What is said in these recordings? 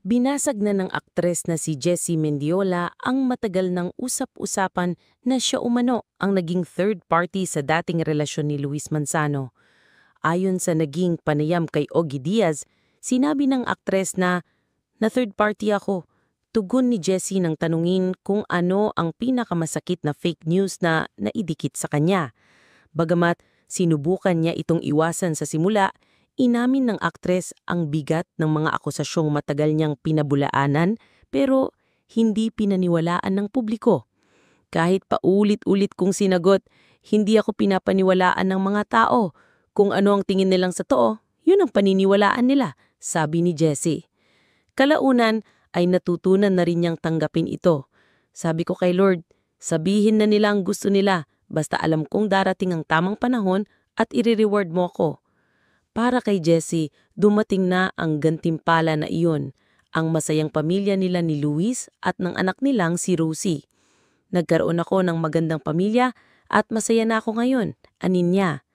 Binasag na ng aktres na si Jessie Mendiola ang matagal ng usap-usapan na siya umano ang naging third party sa dating relasyon ni Luis Manzano. Ayon sa naging panayam kay Ogie Diaz, sinabi ng aktres na third party ako. Tugon ni Jessie nang tanungin kung ano ang pinakamasakit na fake news na naidikit sa kanya. Bagamat sinubukan niya itong iwasan sa simula, inamin ng aktres ang bigat ng mga akusasyong matagal niyang pinabulaanan pero hindi pinaniwalaan ng publiko. Kahit paulit-ulit kong sinagot, hindi ako pinapaniwalaan ng mga tao. Kung ano ang tingin nilang sa totoo, yun ang paniniwalaan nila, sabi ni Jessie. Kalaunan ay natutunan na rin niyang tanggapin ito. Sabi ko kay Lord, sabihin na nila ang gusto nila, basta alam kong darating ang tamang panahon at i-reward mo ako. Para kay Jessie, dumating na ang gantimpala na iyon, ang masayang pamilya nila ni Luis at ng anak nilang si Rosie. Nagkaroon ako ng magandang pamilya at masaya na ako ngayon, anin niya.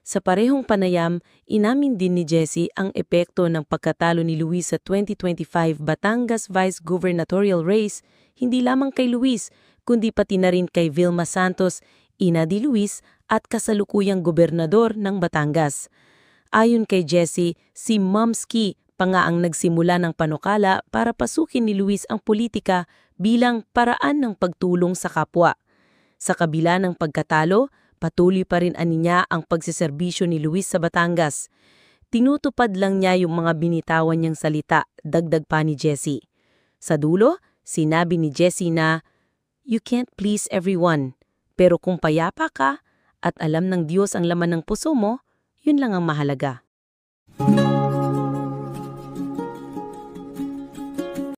Sa parehong panayam, inamin din ni Jessie ang epekto ng pagkatalo ni Luis sa 2025 Batangas Vice Gubernatorial Race, hindi lamang kay Luis, kundi pati na rin kay Vilma Santos, ina ni Luis at kasalukuyang gobernador ng Batangas. Ayon kay Jessie, si Momski pa nga ang nagsimula ng panukala para pasukin ni Luis ang politika bilang paraan ng pagtulong sa kapwa. Sa kabila ng pagkatalo, patuloy pa rin aniya ang pagsiserbisyo ni Luis sa Batangas. Tinutupad lang niya yung mga binitawan niyang salita, dagdag pa ni Jessie. Sa dulo, sinabi ni Jessie na, "You can't please everyone, pero kung payapa ka at alam ng Diyos ang laman ng puso mo, yun lang ang mahalaga."